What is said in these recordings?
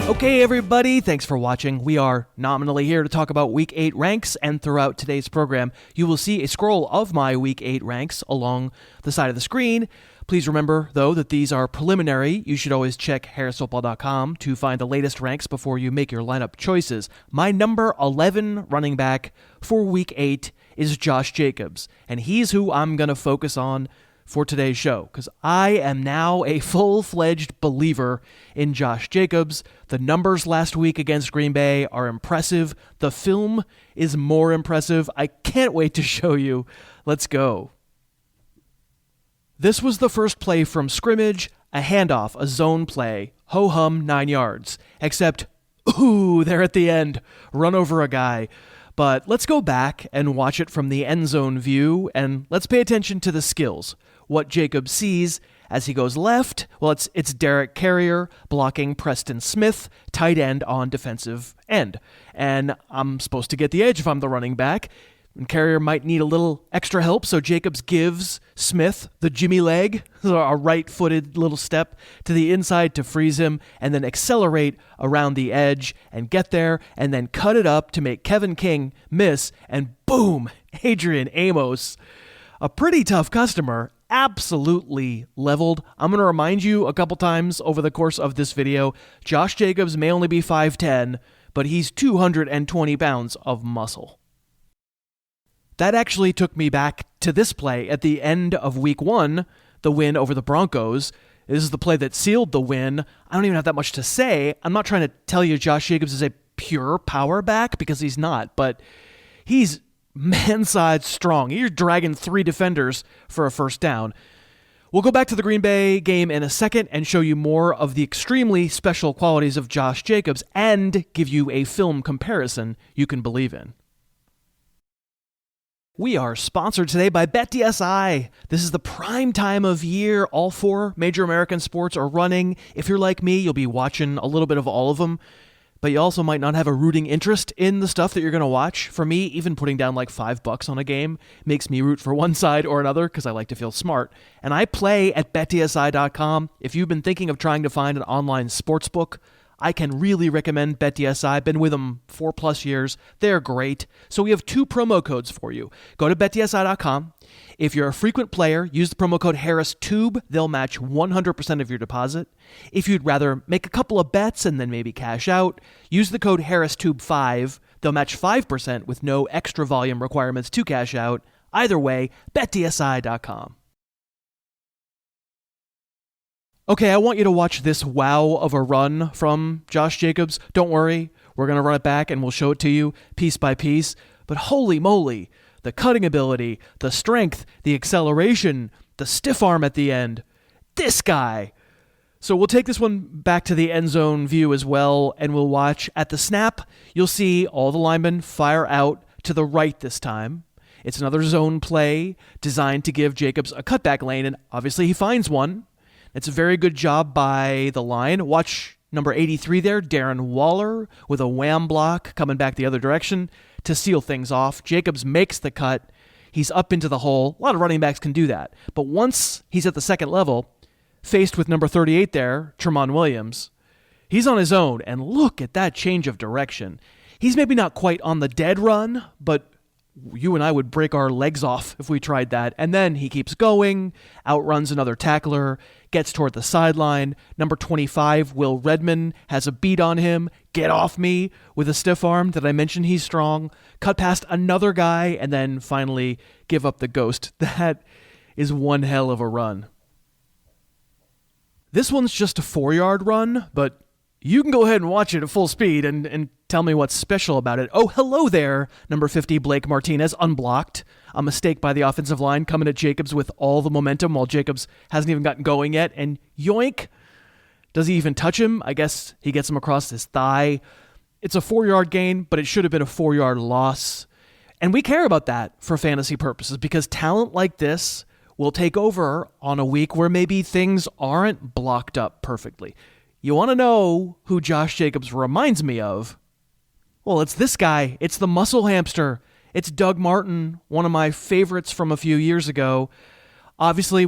Okay, everybody, thanks for watching. We are nominally here to talk about Week 8 ranks, and throughout today's program, you will see a scroll of my Week 8 ranks along the side of the screen. Please remember, though, that these are preliminary. You should always check harrisfootball.com to find the latest ranks before you make your lineup choices. My number 11 running back for Week 8 is Josh Jacobs, and he's who I'm going to focus on for today's show, because I am now a full-fledged believer in Josh Jacobs. The numbers last week against Green Bay are impressive. The film is more impressive. I can't wait to show you. Let's go. This was the first play from scrimmage, a handoff, a zone play, ho-hum, 9 yards. Except, ooh, there at the end, run over a guy. But let's go back and watch it from the end zone view, and let's pay attention to the skills. What Jacob sees as he goes left, well, it's Derek Carrier blocking Preston Smith, tight end on defensive end. And I'm supposed to get the edge if I'm the running back. And Carrier might need a little extra help, so Jacobs gives Smith the Jimmy leg, a right-footed little step to the inside to freeze him, and then accelerate around the edge and get there, and then cut it up to make Kevin King miss, and boom, Adrian Amos, a pretty tough customer, absolutely leveled. I'm going to remind you a couple times over the course of this video, Josh Jacobs may only be 5'10", but he's 220 pounds of muscle. That actually took me back to this play at the end of Week 1, the win over the Broncos. This is the play that sealed the win. I don't even have that much to say. I'm not trying to tell you Josh Jacobs is a pure power back, because he's not, but he's man-side strong. You're dragging 3 defenders for a first down. We'll go back to the Green Bay game in a second and show you more of the extremely special qualities of Josh Jacobs and give you a film comparison you can believe in. We are sponsored today by BetDSI. This is the prime time of year. All 4 major American sports are running. If you're like me, you'll be watching a little bit of all of them, but you also might not have a rooting interest in the stuff that you're going to watch. For me, even putting down like $5 on a game makes me root for one side or another because I like to feel smart. And I play at BetDSI.com. If you've been thinking of trying to find an online sports book, I can really recommend BetDSI. I've been with them 4+ years. They're great. So we have 2 promo codes for you. Go to BetDSI.com. If you're a frequent player, use the promo code HarrisTube. They'll match 100% of your deposit. If you'd rather make a couple of bets and then maybe cash out, use the code HarrisTube5. They'll match 5% with no extra volume requirements to cash out. Either way, BetDSI.com. Okay, I want you to watch this wow of a run from Josh Jacobs. Don't worry, we're going to run it back and we'll show it to you piece by piece. But holy moly, the cutting ability, the strength, the acceleration, the stiff arm at the end. This guy. So we'll take this one back to the end zone view as well, and we'll watch at the snap. You'll see all the linemen fire out to the right this time. It's another zone play designed to give Jacobs a cutback lane, and obviously he finds one. It's a very good job by the line. Watch number 83 there, Darren Waller, with a wham block coming back the other direction to seal things off. Jacobs makes the cut. He's up into the hole. A lot of running backs can do that. But once he's at the second level, faced with number 38 there, Trimmin Williams, he's on his own. And look at that change of direction. He's maybe not quite on the dead run, but you and I would break our legs off if we tried that. And then he keeps going, outruns another tackler, gets toward the sideline. Number 25, Will Redmond, has a beat on him. Get off me with a stiff arm. Did I mention he's strong? Cut past another guy and then finally give up the ghost. That is one hell of a run. This one's just a 4-yard run, but you can go ahead and watch it at full speed and tell me what's special about it. Oh, hello there, number 50, Blake Martinez, unblocked. A mistake by the offensive line coming at Jacobs with all the momentum while Jacobs hasn't even gotten going yet. And yoink, does he even touch him? I guess he gets him across his thigh. It's a 4-yard gain, but it should have been a 4-yard loss. And we care about that for fantasy purposes because talent like this will take over on a week where maybe things aren't blocked up perfectly. You want to know who Josh Jacobs reminds me of? Well, it's this guy. It's the muscle hamster. It's Doug Martin, one of my favorites from a few years ago. Obviously,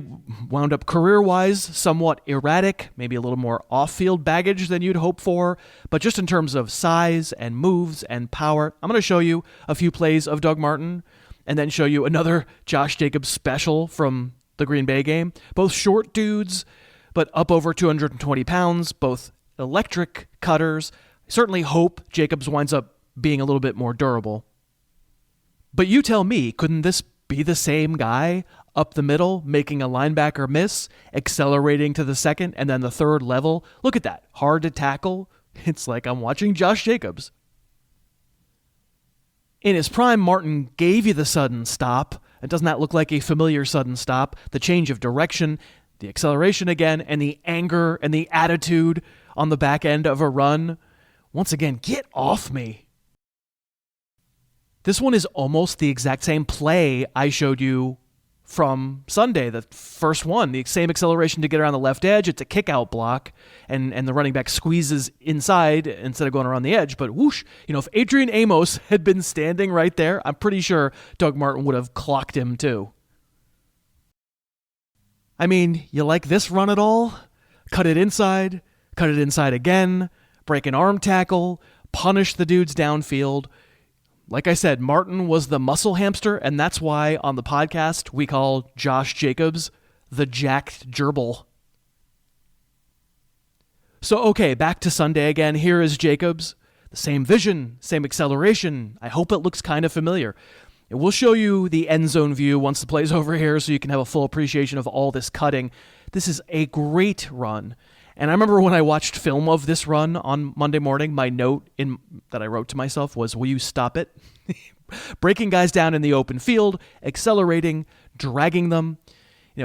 wound up career-wise somewhat erratic, maybe a little more off-field baggage than you'd hope for, but just in terms of size and moves and power, I'm going to show you a few plays of Doug Martin and then show you another Josh Jacobs special from the Green Bay game. Both short dudes, but up over 220 pounds, both electric cutters. I certainly hope Jacobs winds up being a little bit more durable. But you tell me, couldn't this be the same guy up the middle, making a linebacker miss, accelerating to the second and then the third level? Look at that. Hard to tackle. It's like I'm watching Josh Jacobs. In his prime, Martin gave you the sudden stop. And doesn't that look like a familiar sudden stop? The change of direction, the acceleration again, and the anger and the attitude on the back end of a run. Once again, get off me. This one is almost the exact same play I showed you from Sunday, the first one. The same acceleration to get around the left edge. It's a kick-out block, and the running back squeezes inside instead of going around the edge. But whoosh, if Adrian Amos had been standing right there, I'm pretty sure Doug Martin would have clocked him too. I mean, you like this run at all? Cut it inside again, break an arm tackle, punish the dudes downfield. Like I said, Martin was the muscle hamster, and that's why on the podcast we call Josh Jacobs the jacked gerbil. So, okay, back to Sunday again. Here is Jacobs. The same vision, same acceleration. I hope it looks kind of familiar. And we'll show you the end zone view once the play's over here so you can have a full appreciation of all this cutting. This is a great run. And I remember when I watched film of this run on Monday morning, my note that I wrote to myself was, will you stop it? Breaking guys down in the open field, accelerating, dragging them.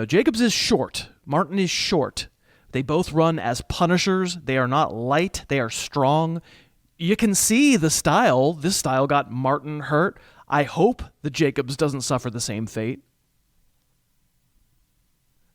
Jacobs is short. Martin is short. They both run as punishers. They are not light. They are strong. You can see the style. This style got Martin hurt. I hope that Jacobs doesn't suffer the same fate.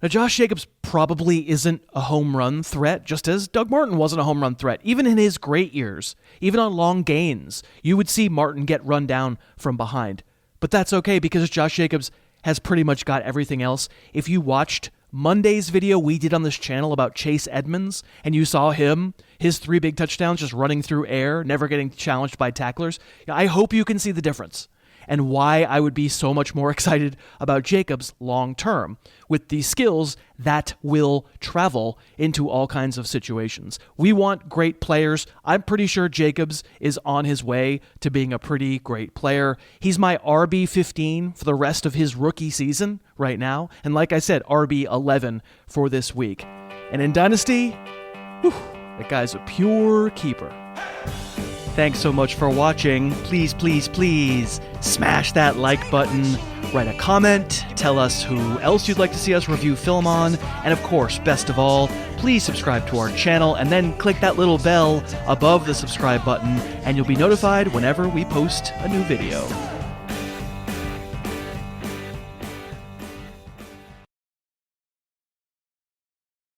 Now, Josh Jacobs probably isn't a home run threat, just as Doug Martin wasn't a home run threat. Even in his great years, even on long gains, you would see Martin get run down from behind. But that's okay because Josh Jacobs has pretty much got everything else. If you watched Monday's video we did on this channel about Chase Edmonds, and you saw his 3 big touchdowns just running through air, never getting challenged by tacklers, I hope you can see the difference. And why I would be so much more excited about Jacobs long term with the skills that will travel into all kinds of situations. We want great players. I'm pretty sure Jacobs is on his way to being a pretty great player. He's my RB15 for the rest of his rookie season right now. And like I said, RB11 for this week. And in Dynasty, that guy's a pure keeper. Thanks so much for watching. Please, please, please smash that like button, write a comment, tell us who else you'd like to see us review film on, and of course, best of all, please subscribe to our channel and then click that little bell above the subscribe button and you'll be notified whenever we post a new video.